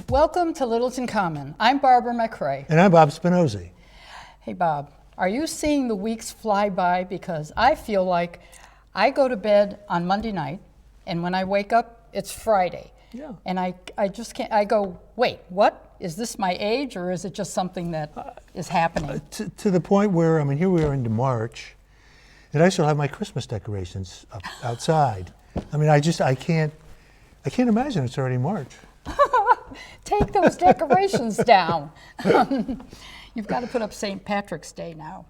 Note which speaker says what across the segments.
Speaker 1: Welcome to Littleton Common. I'm Barbara McRae.
Speaker 2: And I'm Bob Spinozzi.
Speaker 1: Hey Bob, are you seeing the weeks fly by? Because I feel like I go to bed on Monday night, and when I wake up, it's Friday.
Speaker 2: Yeah.
Speaker 1: And I just can't, I go, wait, what? Is this my age, or is it just something that is happening?
Speaker 2: To the point where, here we are into March, and I still have my Christmas decorations up outside. I can't imagine it's already March.
Speaker 1: Take those decorations down. You've got to put up St. Patrick's Day now.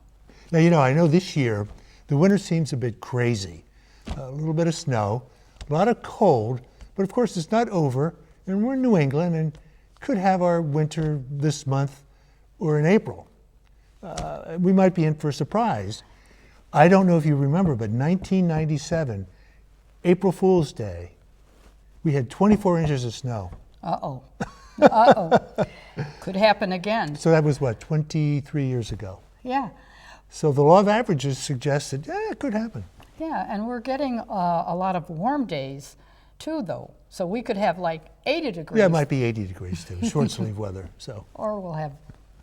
Speaker 2: Now, I know this year the winter seems a bit crazy. A little bit of snow, a lot of cold, but of course it's not over, and we're in New England and could have our winter this month or in April. We might be in for a surprise. I don't know if you remember, but 1997, April Fool's Day, we had 24 inches of snow.
Speaker 1: Uh-oh. Uh-oh. Could happen again.
Speaker 2: So that was, 23 years ago?
Speaker 1: Yeah.
Speaker 2: So the law of averages suggests that, it could happen.
Speaker 1: Yeah, and we're getting a lot of warm days, too, though. So we could have like 80 degrees.
Speaker 2: Yeah, it might be 80 degrees, too, short sleeve weather. So.
Speaker 1: Or we'll have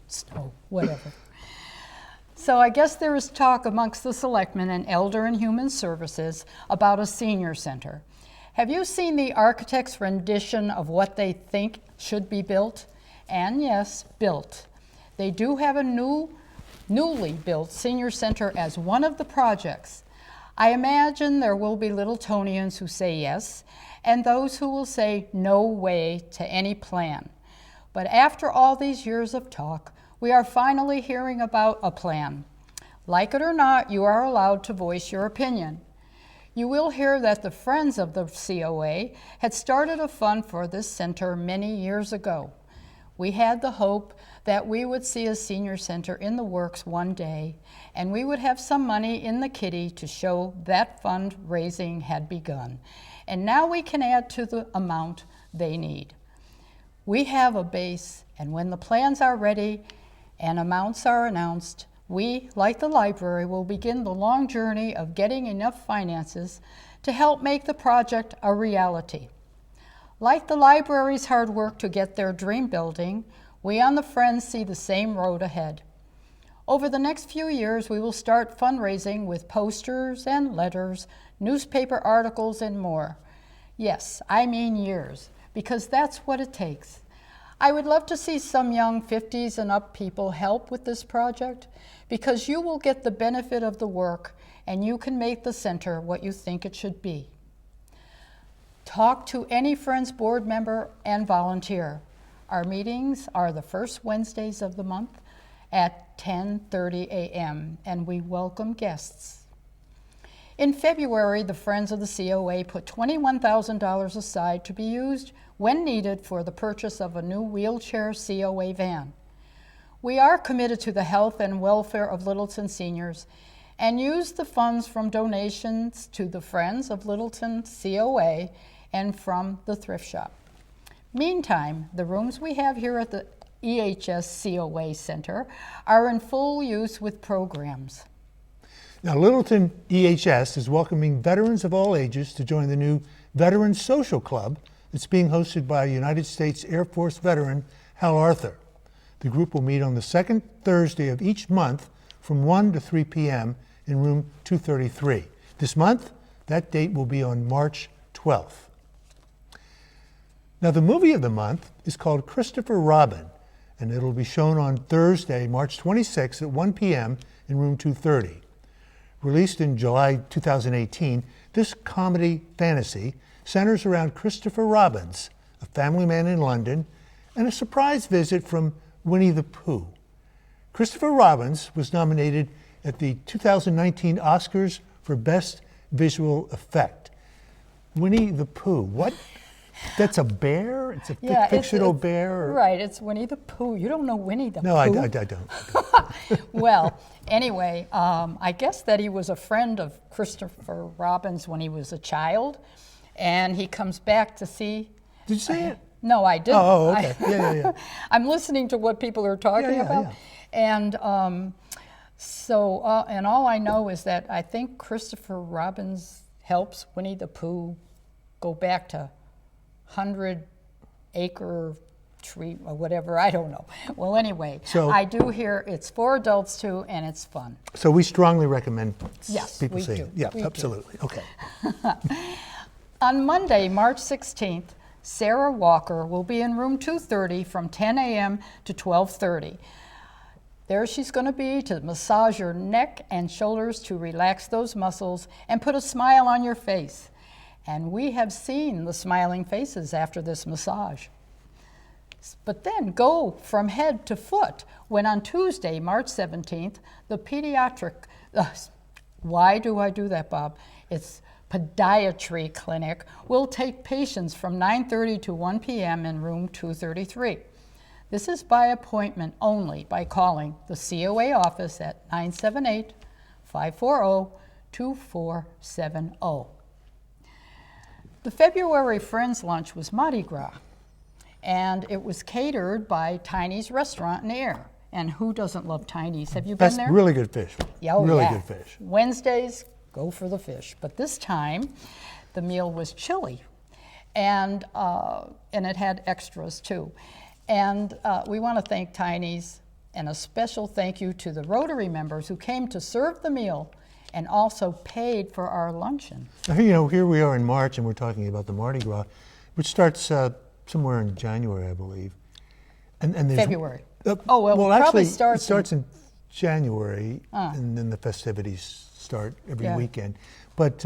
Speaker 1: snow, whatever. So I guess there is talk amongst the selectmen and Elder and Human Services about a senior center. Have you seen the architect's rendition of what they think should be built? And yes, built. They do have a newly built senior center as one of the projects. I imagine there will be Littletonians who say yes, and those who will say no way to any plan. But after all these years of talk, we are finally hearing about a plan. Like it or not, you are allowed to voice your opinion. You will hear that the Friends of the COA had started a fund for this center many years ago. We had the hope that we would see a senior center in the works one day, and we would have some money in the kitty to show that fundraising had begun. And now we can add to the amount they need. We have a base, and when the plans are ready and amounts are announced, we, like the library, will begin the long journey of getting enough finances to help make the project a reality. Like the library's hard work to get their dream building, we on the Friends see the same road ahead. Over the next few years, we will start fundraising with posters and letters, newspaper articles, and more. Yes, I mean years, because that's what it takes. I would love to see some young 50s and up people help with this project, because you will get the benefit of the work and you can make the center what you think it should be. Talk to any Friends board member and volunteer. Our meetings are the first Wednesdays of the month at 10:30 a.m. and we welcome guests. In February, the Friends of the COA put $21,000 aside to be used when needed for the purchase of a new wheelchair COA van. We are committed to the health and welfare of Littleton seniors and use the funds from donations to the Friends of Littleton COA and from the thrift shop. Meantime, the rooms we have here at the EHS COA Center are in full use with programs.
Speaker 2: Now, Littleton EHS is welcoming veterans of all ages to join the new Veterans Social Club that's being hosted by United States Air Force veteran Hal Arthur. The group will meet on the second Thursday of each month from 1 to 3 p.m. in room 233. This month, that date will be on March 12th. Now, the movie of the month is called Christopher Robin, and it'll be shown on Thursday, March 26th at 1 p.m. in room 230. Released in July 2018, this comedy fantasy centers around Christopher Robins, a family man in London, and a surprise visit from Winnie the Pooh. Christopher Robins was nominated at the 2019 Oscars for Best Visual Effect. Winnie the Pooh, what? That's a bear? It's a fictional bear? Or?
Speaker 1: Right, it's Winnie the Pooh. You don't know Winnie the Pooh?
Speaker 2: No, I don't.
Speaker 1: Well, anyway, I guess that he was a friend of Christopher Robin's when he was a child, and he comes back to see.
Speaker 2: Did you say it?
Speaker 1: No, I didn't.
Speaker 2: Oh, okay. Yeah.
Speaker 1: I'm listening to what people are talking about. And and all I know is that I think Christopher Robin helps Winnie the Pooh go back to 100-acre tree or whatever, I don't know. Well, anyway,
Speaker 2: So-
Speaker 1: I do hear it's for adults too, and it's fun.
Speaker 2: So we strongly recommend
Speaker 1: Yes,
Speaker 2: people
Speaker 1: we
Speaker 2: see
Speaker 1: do.
Speaker 2: it. Yeah,
Speaker 1: We do.
Speaker 2: absolutely. Okay.
Speaker 1: On Monday, March 16th, Sarah Walker will be in room 230 from 10 a.m. to 12:30. There she's going to be to massage your neck and shoulders to relax those muscles and put a smile on your face. And we have seen the smiling faces after this massage. But then go from head to foot when on Tuesday, March 17th, the pediatric, why do I do that, Bob? It's podiatry clinic will take patients from 9:30 to 1 p.m. in room 233. This is by appointment only by calling the COA office at 978-540-2470. The February Friends Lunch was Mardi Gras, and it was catered by Tiny's Restaurant and Air. And who doesn't love Tiny's? Have you been
Speaker 2: That's
Speaker 1: there?
Speaker 2: really good fish.
Speaker 1: Yeah, oh,
Speaker 2: really
Speaker 1: yeah.
Speaker 2: good fish.
Speaker 1: Wednesdays, go for the fish. But this time, the meal was chili, and it had extras too. And we want to thank Tiny's, and a special thank you to the Rotary members who came to serve the meal and also paid for our luncheon.
Speaker 2: You know, here we are in March, and we're talking about the Mardi Gras, which starts somewhere in January, I believe. And there's,
Speaker 1: February. Well, it probably
Speaker 2: actually,
Speaker 1: starts
Speaker 2: it starts in January, and then the festivities start every
Speaker 1: Yeah.
Speaker 2: weekend. But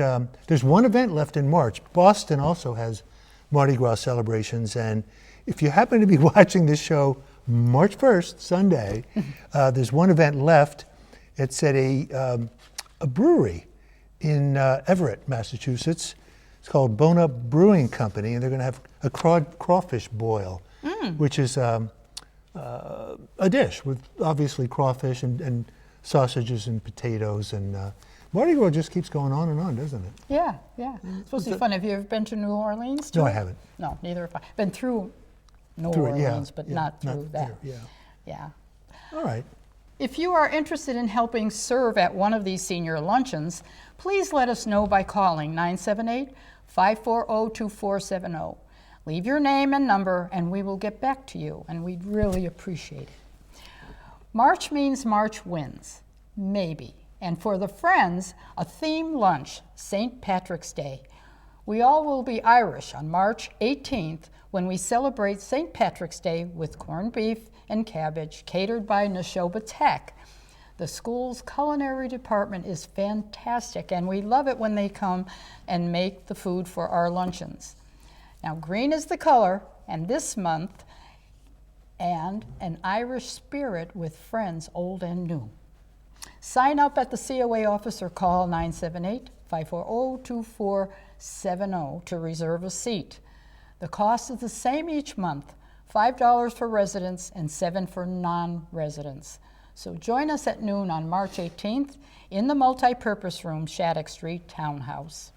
Speaker 2: there's one event left in March. Boston also has Mardi Gras celebrations, and if you happen to be watching this show March 1st, Sunday, there's one event left. It's at a brewery in Everett, Massachusetts. It's called Bone Up Brewing Company, and they're going to have a crawfish boil, which is a dish with obviously crawfish and sausages and potatoes. And Mardi Gras just keeps going on and on, doesn't it?
Speaker 1: Yeah. It's supposed to be fun. Have you ever been to New Orleans?
Speaker 2: No, I haven't.
Speaker 1: No, neither have I. Been through New
Speaker 2: Through it, yeah,
Speaker 1: Orleans, but
Speaker 2: yeah,
Speaker 1: not through that.
Speaker 2: there,
Speaker 1: Yeah.
Speaker 2: All right.
Speaker 1: If you are interested in helping serve at one of these senior luncheons, please let us know by calling 978-540-2470. Leave your name and number, and we will get back to you, and we'd really appreciate it. March means March wins, maybe. And for the Friends, a theme lunch, St. Patrick's Day. We all will be Irish on March 18th when we celebrate St. Patrick's Day with corned beef and cabbage catered by Neshoba Tech. The school's culinary department is fantastic, and we love it when they come and make the food for our luncheons. Now, green is the color, and this month, and an Irish spirit with friends old and new. Sign up at the COA office or call 978-540-2470 to reserve a seat. The cost is the same each month, $5 for residents and $7 for non-residents. So join us at noon on March 18th in the multi-purpose room, Shattuck Street Townhouse.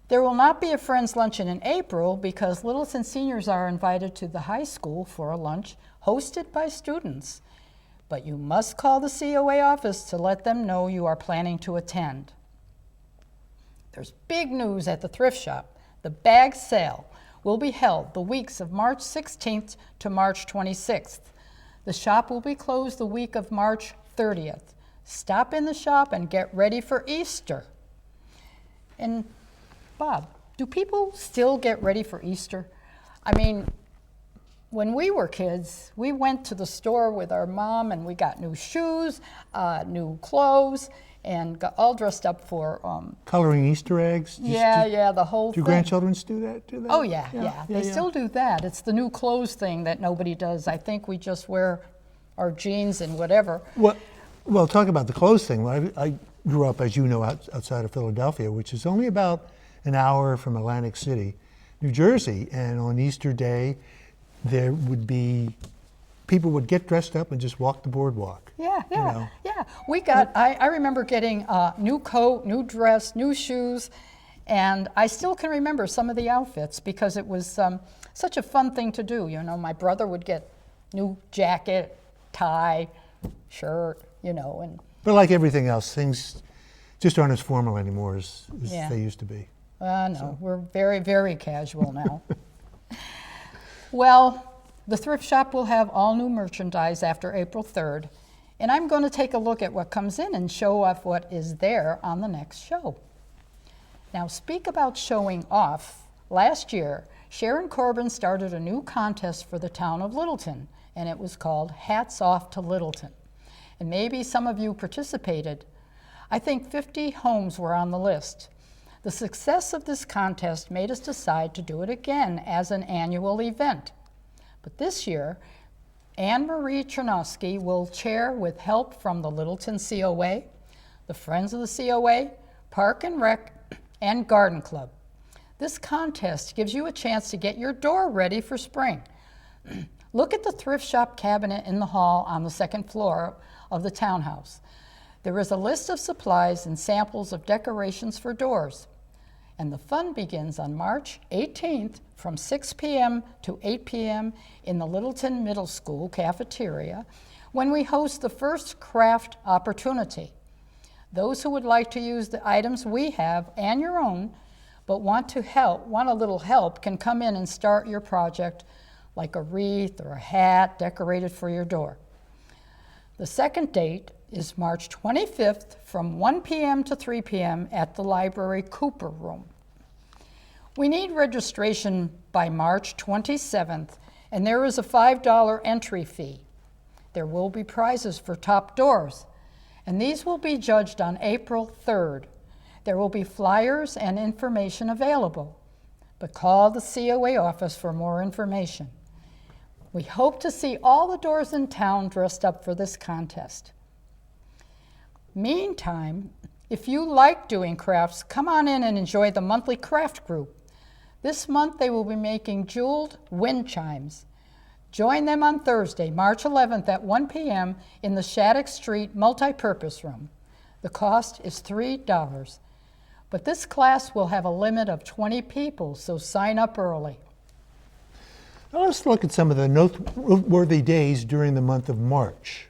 Speaker 1: There will not be a Friends Luncheon in April because Littleton seniors are invited to the high school for a lunch hosted by students. But you must call the COA office to let them know you are planning to attend. There's big news at the thrift shop. The bag sale will be held the weeks of March 16th to March 26th. The shop will be closed the week of March 30th. Stop in the shop and get ready for Easter. And Bob, do people still get ready for Easter? I mean, when we were kids, we went to the store with our mom and we got new shoes, new clothes, and got all dressed up for
Speaker 2: Coloring Easter eggs.
Speaker 1: the whole
Speaker 2: Do
Speaker 1: thing.
Speaker 2: grandchildren do that?
Speaker 1: Oh yeah. They still do that. It's the new clothes thing that nobody does. I think we just wear our jeans and whatever.
Speaker 2: Well, talk about the clothes thing. Well, I grew up, as you know, outside of Philadelphia, which is only about an hour from Atlantic City, New Jersey. And on Easter Day, there would be people would get dressed up and just walk the boardwalk.
Speaker 1: Yeah,
Speaker 2: you
Speaker 1: yeah,
Speaker 2: know.
Speaker 1: yeah. We got, I remember getting a new coat, new dress, new shoes, and I still can remember some of the outfits because it was such a fun thing to do. You know, my brother would get new jacket, tie, shirt, you know, and
Speaker 2: But like everything else, things just aren't as formal anymore as
Speaker 1: Yeah.
Speaker 2: they used to be.
Speaker 1: no, we're very, very casual now. Well, the thrift shop will have all new merchandise after April 3rd, and I'm going to take a look at what comes in and show off what is there on the next show. Now, speak about showing off. Last year, Sharon Corbin started a new contest for the town of Littleton, and it was called Hats Off to Littleton. And maybe some of you participated. I think 50 homes were on the list. The success of this contest made us decide to do it again as an annual event. But this year, Anne Marie Chernosky will chair with help from the Littleton COA, the Friends of the COA, Park and Rec, and Garden Club. This contest gives you a chance to get your door ready for spring. Look at the thrift shop cabinet in the hall on the second floor of the townhouse. There is a list of supplies and samples of decorations for doors. And the fun begins on March 18th from 6 p.m. to 8 p.m. in the Littleton Middle School cafeteria when we host the first craft opportunity. Those who would like to use the items we have and your own, but want a little help, can come in and start your project like a wreath or a hat decorated for your door. The second date is March 25th from 1 p.m. to 3 p.m. at the library Cooper Room. We need registration by March 27th, and there is a $5 entry fee. There will be prizes for top doors, and these will be judged on April 3rd. There will be flyers and information available, but call the COA office for more information. We hope to see all the doors in town dressed up for this contest. Meantime, if you like doing crafts, come on in and enjoy the monthly craft group. This month they will be making jeweled wind chimes. Join them on Thursday, March 11th at 1 p.m. in the Shattuck Street Multipurpose Room. The cost is $3, but this class will have a limit of 20 people, so sign up early.
Speaker 2: Now let's look at some of the noteworthy days during the month of March.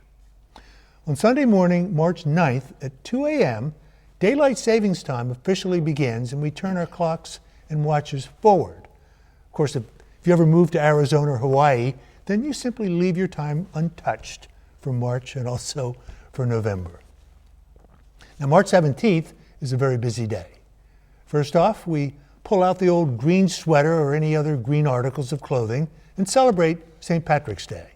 Speaker 2: On Sunday morning, March 9th at 2 a.m., daylight savings time officially begins and we turn our clocks and watches forward. Of course, if you ever move to Arizona or Hawaii, then you simply leave your time untouched for March and also for November. Now, March 17th is a very busy day. First off, we pull out the old green sweater or any other green articles of clothing and celebrate St. Patrick's Day.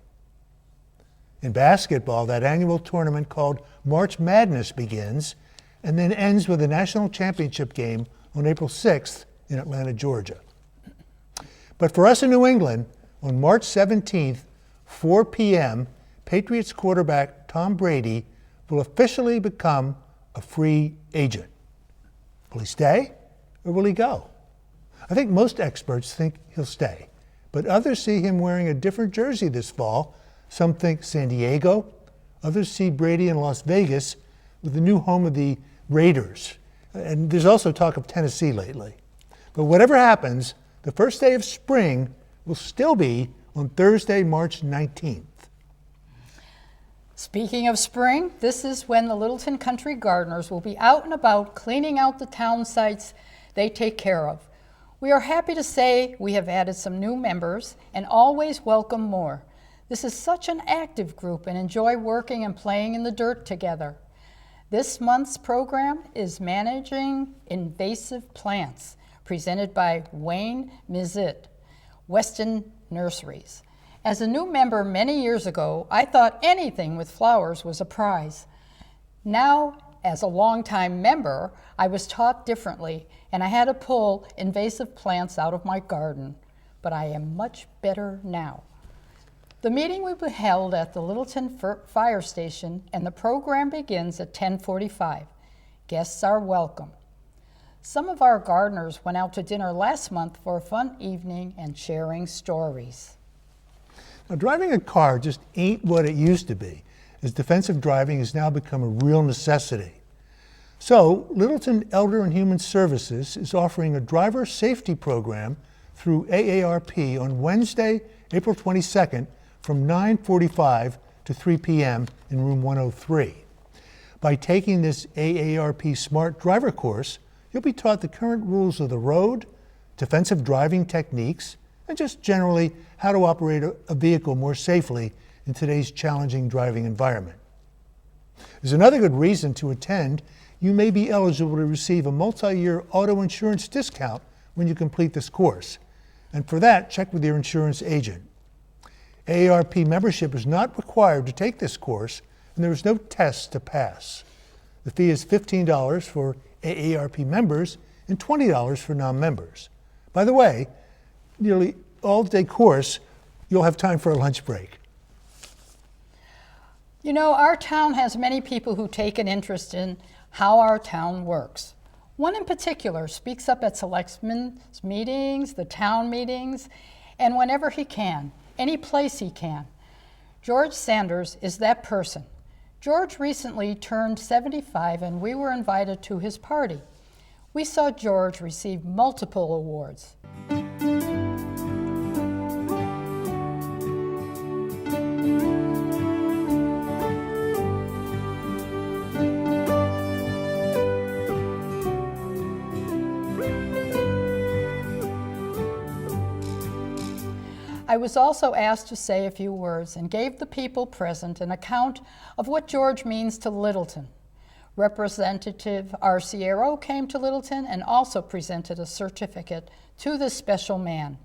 Speaker 2: In basketball, that annual tournament called March Madness begins and then ends with a national championship game on April 6th in Atlanta, Georgia. But for us in New England, on March 17th, 4 p.m., Patriots quarterback Tom Brady will officially become a free agent. Will he stay or will he go? I think most experts think he'll stay, but others see him wearing a different jersey this fall. Some think San Diego. Others see Brady in Las Vegas with the new home of the Raiders. And there's also talk of Tennessee lately. But whatever happens, the first day of spring will still be on Thursday, March 19th.
Speaker 1: Speaking of spring, this is when the Littleton Country Gardeners will be out and about cleaning out the town sites they take care of. We are happy to say we have added some new members and always welcome more. This is such an active group and enjoy working and playing in the dirt together. This month's program is Managing Invasive Plants, presented by Wayne Mizit, Weston Nurseries. As a new member many years ago, I thought anything with flowers was a prize. Now, as a longtime member, I was taught differently, and I had to pull invasive plants out of my garden, but I am much better now. The meeting will be held at the Littleton Fire Station, and the program begins at 10:45. Guests are welcome. Some of our gardeners went out to dinner last month for a fun evening and sharing stories.
Speaker 2: Now, driving a car just ain't what it used to be, as defensive driving has now become a real necessity. So, Littleton Elder and Human Services is offering a driver safety program through AARP on Wednesday, April 22nd from 9:45 to 3 p.m. in room 103. By taking this AARP Smart Driver course, you'll be taught the current rules of the road, defensive driving techniques, and just generally how to operate a vehicle more safely in today's challenging driving environment. There's another good reason to attend. You may be eligible to receive a multi-year auto insurance discount when you complete this course. And for that, check with your insurance agent. AARP membership is not required to take this course, and there is no test to pass. The fee is $15 for AARP members and $20 for non-members. By the way, nearly all-day course, you'll have time for a lunch break.
Speaker 1: You know, our town has many people who take an interest in how our town works. One in particular speaks up at selectmen's meetings, the town meetings, and whenever he can, any place he can. George Sanders is that person. George recently turned 75 and we were invited to his party. We saw George receive multiple awards. I was also asked to say a few words and gave the people present an account of what George means to Littleton. Representative Arciero came to Littleton and also presented a certificate to this special man.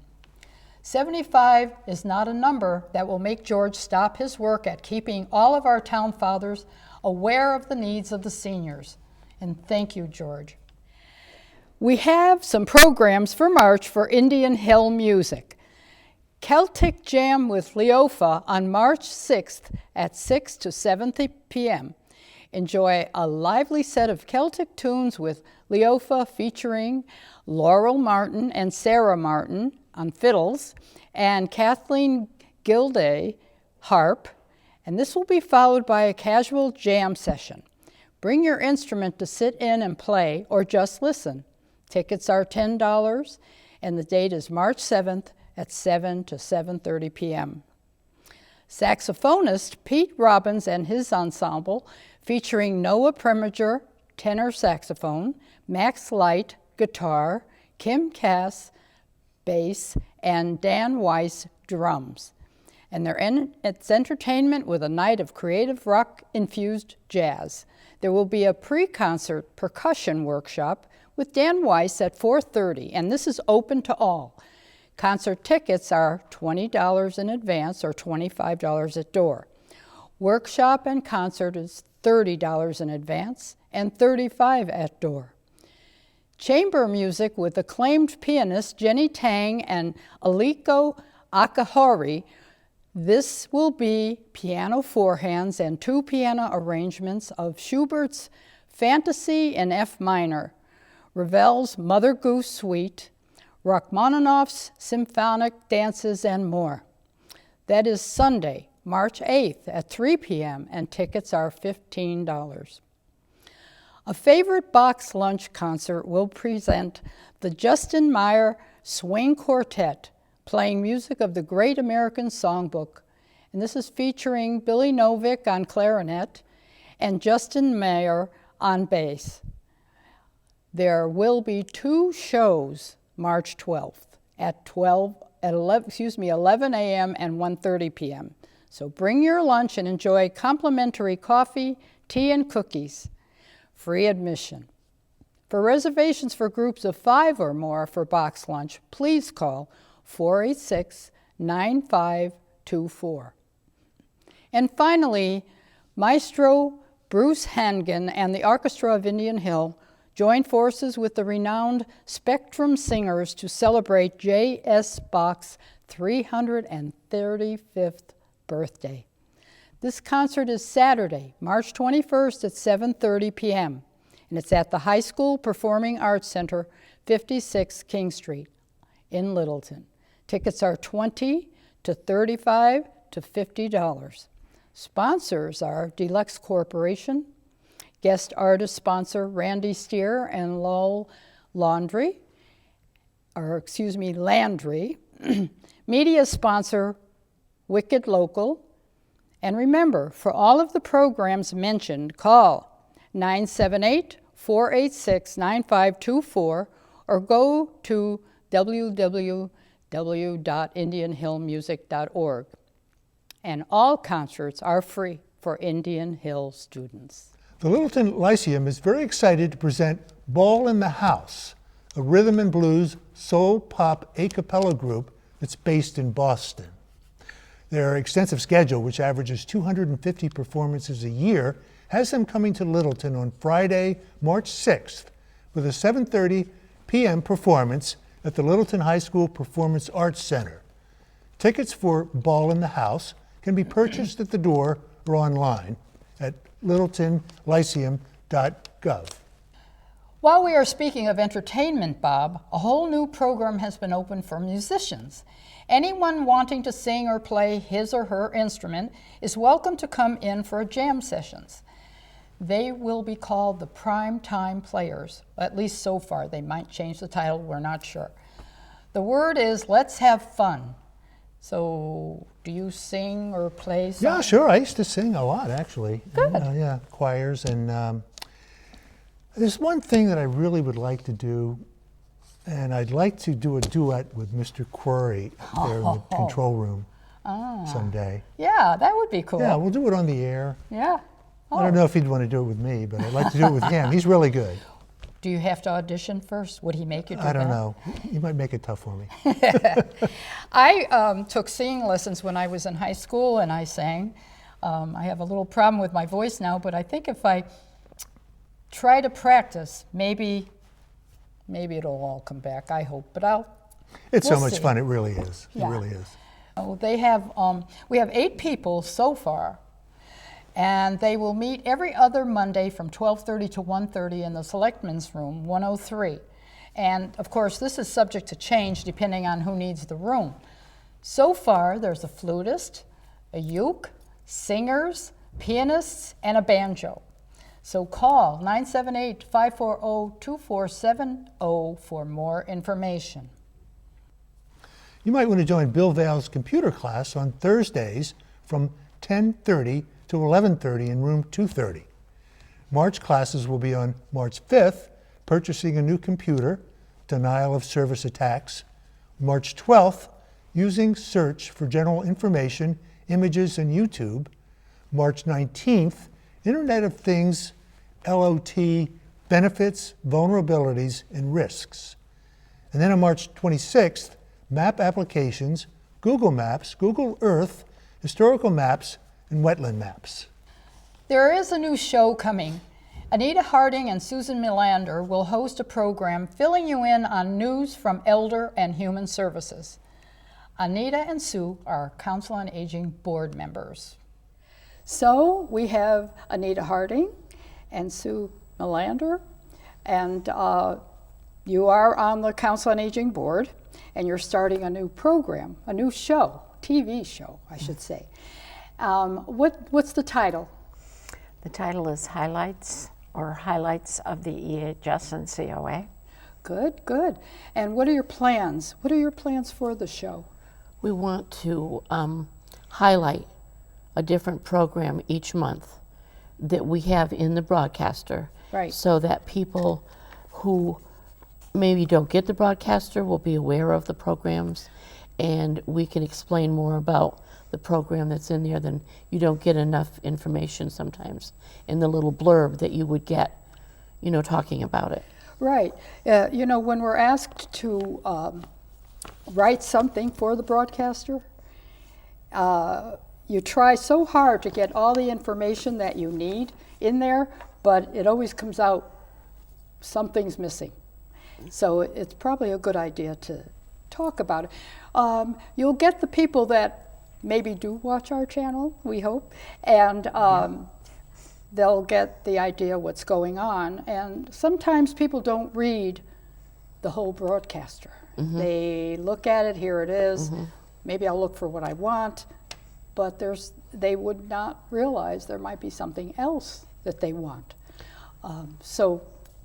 Speaker 1: 75 is not a number that will make George stop his work at keeping all of our town fathers aware of the needs of the seniors. And thank you, George. We have some programs for March for Indian Hill music. Celtic Jam with Leofa on March 6th at 6 to 7 p.m. Enjoy a lively set of Celtic tunes with Leofa featuring Laurel Martin and Sarah Martin on fiddles and Kathleen Gilday harp, and this will be followed by a casual jam session. Bring your instrument to sit in and play or just listen. Tickets are $10 and the date is March 7th at 7 to 7:30 p.m. Saxophonist Pete Robbins and his ensemble, featuring Noah Preminger, tenor saxophone, Max Light, guitar, Kim Cass, bass, and Dan Weiss, drums. And it's entertainment with a night of creative rock-infused jazz. There will be a pre-concert percussion workshop with Dan Weiss at 4:30, and this is open to all. Concert tickets are $20 in advance or $25 at door. Workshop and concert is $30 in advance and $35 at door. Chamber music with acclaimed pianist Jenny Tang and Aliko Akahori. This will be piano forehands and two piano arrangements of Schubert's Fantasy in F minor, Ravel's Mother Goose Suite, Rachmaninoff's Symphonic Dances, and more. That is Sunday, March 8th at 3 p.m., and tickets are $15. A favorite box lunch concert will present the Justin Meyer Swing Quartet, playing music of the Great American Songbook. And this is featuring Billy Novick on clarinet and Justin Meyer on bass. There will be two shows March 12th at 11 a.m. and 1:30 p.m. So bring your lunch and enjoy complimentary coffee, tea, and cookies. Free admission. For reservations for groups of 5 or more for box lunch, please call 486-9524. And finally, Maestro Bruce Hangen and the Orchestra of Indian Hill join forces with the renowned Spectrum Singers to celebrate J.S. Bach's 335th birthday. This concert is Saturday, March 21st at 7:30 p.m., and it's at the High School Performing Arts Center, 56 King Street in Littleton. Tickets are $20 to $35 to $50. Sponsors are Deluxe Corporation, guest artist sponsor Randy Steer and Lowell Landry, media sponsor Wicked Local, and remember, for all of the programs mentioned, call 978-486-9524 or go to www.indianhillmusic.org. And all concerts are free for Indian Hill students.
Speaker 2: The Littleton Lyceum is very excited to present Ball in the House, a rhythm and blues soul pop a cappella group that's based in Boston. Their extensive schedule, which averages 250 performances a year, has them coming to Littleton on Friday, March 6th, with a 7:30 p.m. performance at the Littleton High School Performance Arts Center. Tickets for Ball in the House can be purchased at the door or online at littletonlyceum.gov.
Speaker 1: While we are speaking of entertainment, Bob, a whole new program has been opened for musicians. Anyone wanting to sing or play his or her instrument is welcome to come in for jam sessions. They will be called the Prime Time Players, at least so far. They might change the title, we're not sure. The word is, let's have fun. So, do you sing or play songs?
Speaker 2: Yeah, sure. I used to sing a lot, actually.
Speaker 1: Good.
Speaker 2: Yeah, choirs. And there's one thing that I really would like to do, and I'd like to do a duet with Mr. Query there in the control room someday.
Speaker 1: Yeah, that would be cool.
Speaker 2: Yeah, we'll do it on the air.
Speaker 1: Yeah.
Speaker 2: I don't know if he'd want to do it with me, but I'd like to do it with him. He's really good.
Speaker 1: Do you have to audition first? Would he make you do that?
Speaker 2: I don't know. He might make it tough for me.
Speaker 1: I took singing lessons when I was in high school, and I sang. I have a little problem with my voice now, but I think if I try to practice, maybe it'll all come back. I hope, but
Speaker 2: It's
Speaker 1: we'll
Speaker 2: so much
Speaker 1: see.
Speaker 2: fun. It really is.
Speaker 1: Yeah.
Speaker 2: It really is.
Speaker 1: Oh, we have 8 people so far, and they will meet every other Monday from 12:30 to 1:30 in the Selectmen's Room, 103. And of course, this is subject to change depending on who needs the room. So far, there's a flutist, a uke, singers, pianists, and a banjo. So call 978-540-2470 for more information.
Speaker 2: You might want to join Bill Vale's computer class on Thursdays from 10:30 to 11:30 in room 230. March classes will be on March 5th, purchasing a new computer, denial of service attacks. March 12th, using search for general information, images, and YouTube. March 19th, Internet of Things, LOT, benefits, vulnerabilities, and risks. And then on March 26th, map applications, Google Maps, Google Earth, historical maps, and wetland maps.
Speaker 1: There is a new show coming. Anita Harding and Susan Melander will host a program filling you in on news from Elder and Human Services. Anita and Sue are Council on Aging board members. So we have Anita Harding and Sue Melander, and you are on the Council on Aging board, and you're starting a new program, a new show, TV show, I should say. What's the title?
Speaker 3: The title is Highlights of the EHS and COA.
Speaker 1: Good, good. And what are your plans? What are your plans for the show?
Speaker 4: We want to highlight a different program each month that we have in the broadcaster,
Speaker 1: Right.
Speaker 4: so that people who maybe don't get the broadcaster will be aware of the programs, and we can explain more about the program that's in there. Than you don't get enough information sometimes in the little blurb that you would get, talking about it.
Speaker 1: Right. When we're asked to write something for the broadcaster, you try so hard to get all the information that you need in there, but it always comes out something's missing. So it's probably a good idea to talk about it. You'll get the people that maybe do watch our channel, we hope, and they'll get the idea what's going on. And sometimes people don't read the whole broadcaster. They look at it, here it is, maybe I'll look for what I want, but they would not realize there might be something else that they want. So,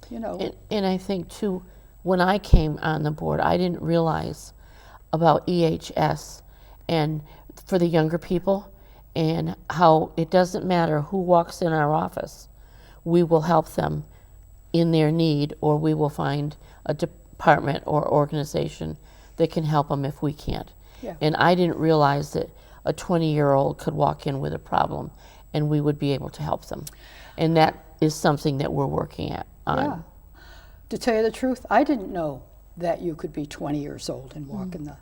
Speaker 1: you know.
Speaker 4: And I think too, when I came on the board, I didn't realize about EHS and for the younger people, and how it doesn't matter who walks in our office, we will help them in their need, or we will find a department or organization that can help them if we can't.
Speaker 1: Yeah.
Speaker 4: And I didn't realize that a 20-year-old could walk in with a problem and we would be able to help them. And that is something that we're working on.
Speaker 1: Yeah. To tell you the truth, I didn't know that you could be 20 years old and walk in the,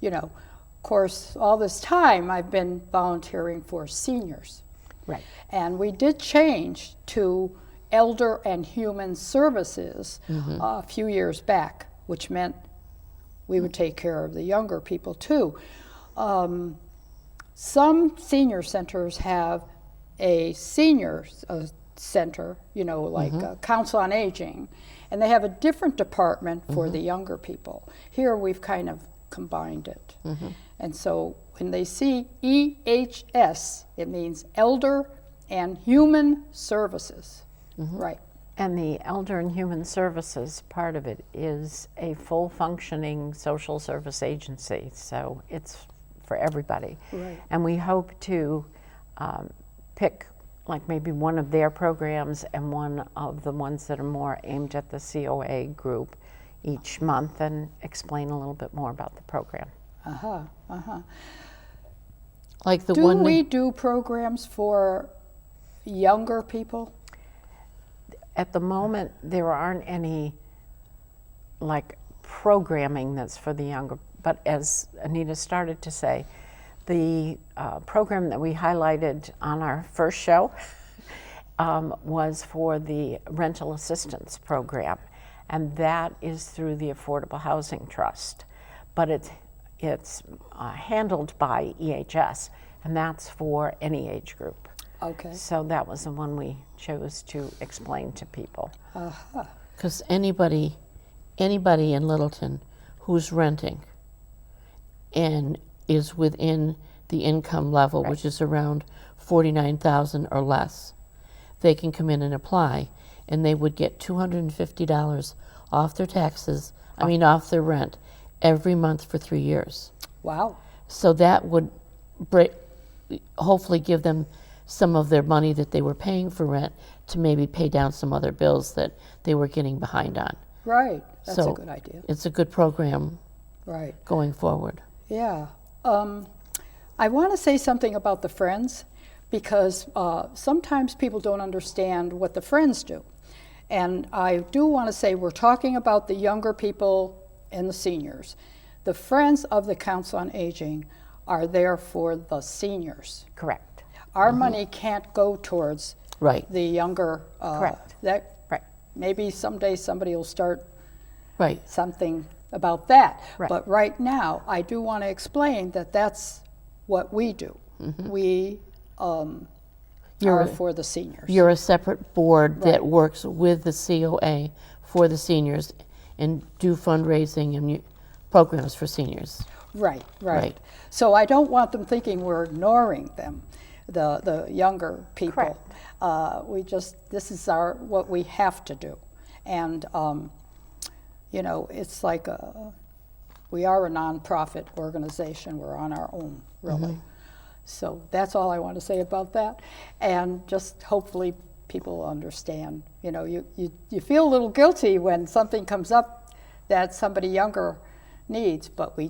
Speaker 1: you know. Of course, all this time I've been volunteering for seniors.
Speaker 3: Right.
Speaker 1: And we did change to Elder and Human Services a few years back, which meant we would take care of the younger people too. Some senior centers have a senior center, you know, like Council on Aging, and they have a different department for the younger people. Here we've kind of combined it. And so when they see EHS, it means Elder and Human Services. Right.
Speaker 3: And the Elder and Human Services part of it is a full functioning social service agency, so it's for everybody.
Speaker 1: Right.
Speaker 3: And we hope to pick like maybe one of their programs and one of the ones that are more aimed at the COA group each month and explain a little bit more about the program.
Speaker 4: Like the
Speaker 1: Do
Speaker 4: one
Speaker 1: we do programs for younger people?
Speaker 3: At the moment, there aren't any like programming that's for the younger, but as Anita started to say, the program that we highlighted on our first show was for the rental assistance program, and that is through the Affordable Housing Trust, but it's handled by EHS, and that's for any age group.
Speaker 1: Okay.
Speaker 3: So that was the one we chose to explain to people.
Speaker 4: Because anybody in Littleton who's renting and is within the income level, which is around $49,000 or less, they can come in and apply, and they would get $250 off their taxes, off their rent, every month for 3 years.
Speaker 1: Wow.
Speaker 4: So that would hopefully give them some of their money that they were paying for rent to maybe pay down some other bills that they were getting behind on.
Speaker 1: Right. That's
Speaker 4: So
Speaker 1: a good idea.
Speaker 4: It's a good program
Speaker 1: Right.
Speaker 4: going forward.
Speaker 1: Yeah. I want to say something about the Friends, because sometimes people don't understand what the Friends do. And I do want to say we're talking about the younger people and the seniors. The Friends of the Council on Aging are there for the seniors.
Speaker 3: Correct.
Speaker 1: Our money can't go towards
Speaker 4: Right.
Speaker 1: the younger.
Speaker 3: Correct.
Speaker 1: Right. Maybe someday somebody will start
Speaker 4: Right.
Speaker 1: something about that.
Speaker 3: Right.
Speaker 1: But right now, I do want to explain that that's what we do. We are for the seniors.
Speaker 4: You're a separate board that works with the COA for the seniors and do fundraising and programs for seniors.
Speaker 1: Right.
Speaker 4: Right.
Speaker 1: So I don't want them thinking we're ignoring them, the younger people.
Speaker 3: Correct.
Speaker 1: This is what we have to do. And, it's like we are a nonprofit organization. We're on our own, really. So that's all I want to say about that. And just hopefully people understand. You feel a little guilty when something comes up that somebody younger needs, but we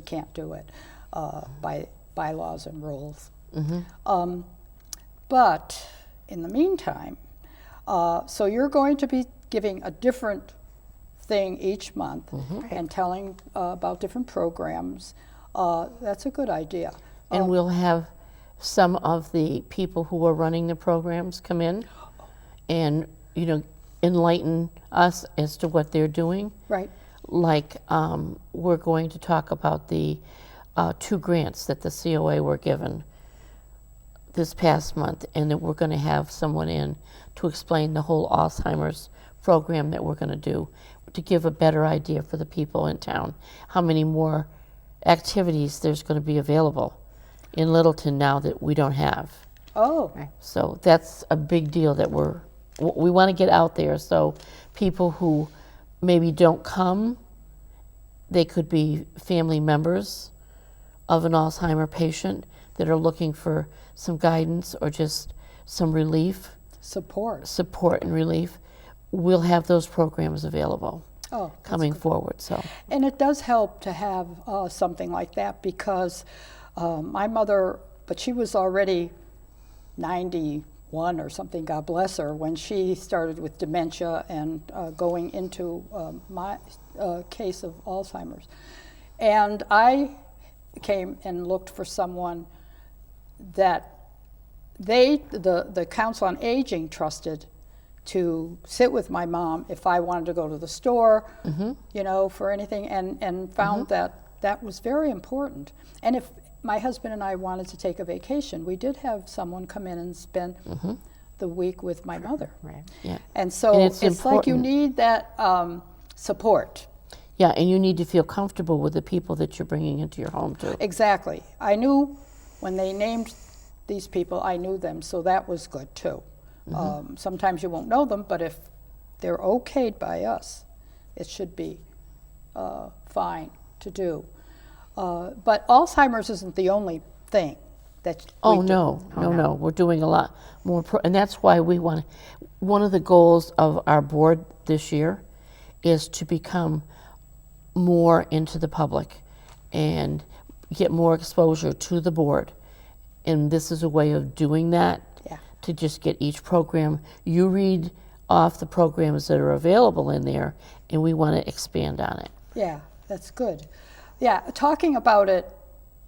Speaker 1: can't do it by bylaws and rules. But in the meantime, so you're going to be giving a different thing each month and telling about different programs. That's a good idea.
Speaker 4: And we'll have some of the people who are running the programs come in and, enlighten us as to what they're doing.
Speaker 1: Right.
Speaker 4: Like, we're going to talk about the 2 grants that the COA were given this past month, and that we're going to have someone in to explain the whole Alzheimer's program that we're going to do, to give a better idea for the people in town how many more activities there's going to be available in Littleton now that we don't have.
Speaker 1: Oh,
Speaker 4: So that's a big deal that we want to get out there. So people who maybe don't come, they could be family members of an Alzheimer patient that are looking for some guidance or just some relief, support and relief. We'll have those programs available coming forward. So,
Speaker 1: and it does help to have something like that because my mother, but she was already 91 or something, God bless her, when she started with dementia and going into my case of Alzheimer's. And I came and looked for someone that the Council on Aging trusted to sit with my mom if I wanted to go to the store, you know, for anything, and found that was very important. And if my husband and I wanted to take a vacation, we did have someone come in and spend the week with my mother.
Speaker 3: Right.
Speaker 4: yeah.
Speaker 1: And so
Speaker 4: And
Speaker 1: it's
Speaker 4: it's
Speaker 1: like you
Speaker 4: important.
Speaker 1: need that support.
Speaker 4: Yeah, and you need to feel comfortable with the people that you're bringing into your home too.
Speaker 1: Exactly. I knew when they named these people, I knew them, so that was good too. Sometimes you won't know them, but if they're okayed by us, it should be fine to do. But Alzheimer's isn't the only thing that
Speaker 4: Oh,
Speaker 1: we do.
Speaker 4: no. We're doing a lot more, and that's why we want. One of the goals of our board this year is to become more into the public and get more exposure to the board. And this is a way of doing that.
Speaker 1: Yeah.
Speaker 4: To just get each program. You read off the programs that are available in there, and we want to expand on it.
Speaker 1: Yeah, that's good. Yeah, talking about it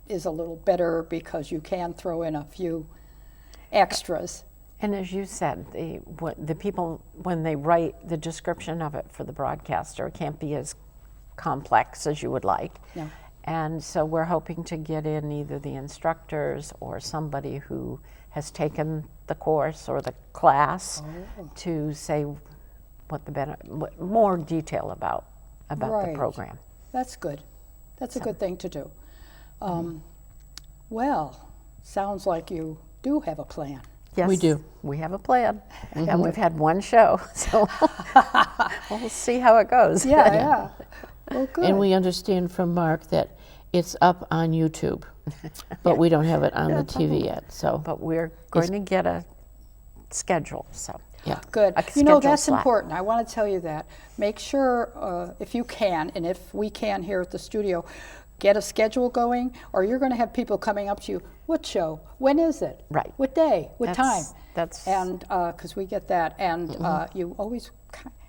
Speaker 1: is a little better because you can throw in a few extras.
Speaker 3: And as you said, the people, when they write the description of it for the broadcaster, it can't be as complex as you would like.
Speaker 1: No.
Speaker 3: And so we're hoping to get in either the instructors or somebody who has taken the course or the class to say what more detail about
Speaker 1: Right.
Speaker 3: the program.
Speaker 1: That's good. That's a good thing to do. Well, sounds like you do have a plan.
Speaker 3: Yes,
Speaker 4: We do.
Speaker 3: We have a plan, and we've had one show, so we'll see how it goes.
Speaker 1: Yeah. Well, good.
Speaker 4: And we understand from Mark that it's up on YouTube, but we don't have it on the TV yet. So,
Speaker 3: But we're going to get a schedule, so.
Speaker 4: yeah.
Speaker 1: Good.
Speaker 3: A
Speaker 1: You know,
Speaker 3: scheduled
Speaker 1: that's
Speaker 3: slot.
Speaker 1: important. I want to tell you that. Make sure, if you can, and if we can here at the studio, get a schedule going, or you're going to have people coming up to you. What show? When is it?
Speaker 3: Right.
Speaker 1: What day? What time?
Speaker 3: That's
Speaker 1: And because we get that, and you always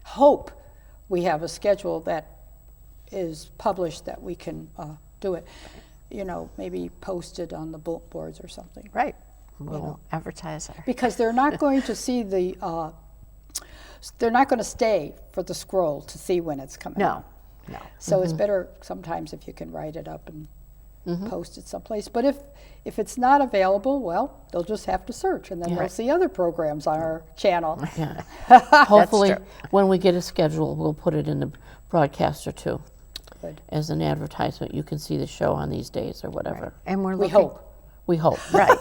Speaker 1: hope we have a schedule that is published that we can do it. You know, maybe posted on the bulletin boards or something.
Speaker 3: right. We'll advertise our.
Speaker 1: Because they're not going to see the, they're not going to stay for the scroll to see when it's coming out.
Speaker 3: No.
Speaker 1: So it's better sometimes if you can write it up and post it someplace. But if it's not available, well, they'll just have to search, and then they'll see other programs on our channel.
Speaker 4: Yeah. Hopefully,
Speaker 3: true.
Speaker 4: when we get a schedule, we'll put it in the broadcaster too,
Speaker 1: Good.
Speaker 4: as an advertisement. You can see the show on these days or whatever.
Speaker 3: And we're
Speaker 1: We
Speaker 3: looking,
Speaker 1: hope.
Speaker 4: We hope.
Speaker 3: right.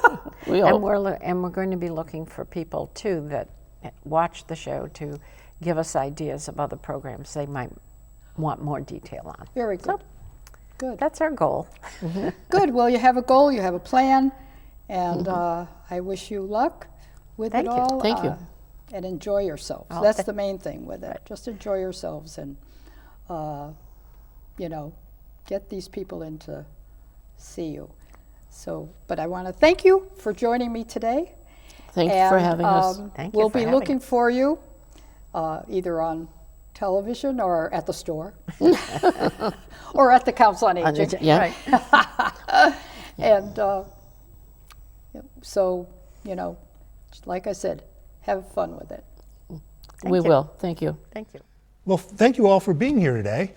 Speaker 4: We
Speaker 3: And
Speaker 4: hope.
Speaker 3: we're going to be looking for people too that watch the show to give us ideas of other programs they might want more detail on.
Speaker 1: Very good. Good.
Speaker 3: That's our goal.
Speaker 1: Good. Well, you have a goal, you have a plan, and I wish you luck with
Speaker 3: Thank
Speaker 1: it
Speaker 3: you.
Speaker 1: all.
Speaker 4: Thank you.
Speaker 1: And enjoy yourselves.
Speaker 3: Oh,
Speaker 1: That's the main thing with it. Just enjoy yourselves and, you know, get these people in to see you. So, but I want to thank you for joining me today.
Speaker 4: Thank you for
Speaker 1: And,
Speaker 4: having us.
Speaker 3: Thank you
Speaker 1: We'll
Speaker 3: for
Speaker 1: be
Speaker 3: having
Speaker 1: looking
Speaker 3: us.
Speaker 1: for you either on television or at the store or at the Council on Aging.
Speaker 4: Yeah.
Speaker 3: Right.
Speaker 1: And so, you know, like I said, have fun with it.
Speaker 4: We
Speaker 3: you.
Speaker 4: will. Thank you.
Speaker 3: Thank you.
Speaker 2: Well, thank you all for being here today,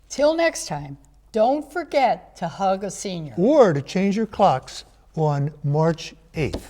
Speaker 1: Till next time, don't forget to hug a senior.
Speaker 2: or to change your clocks on March 8th.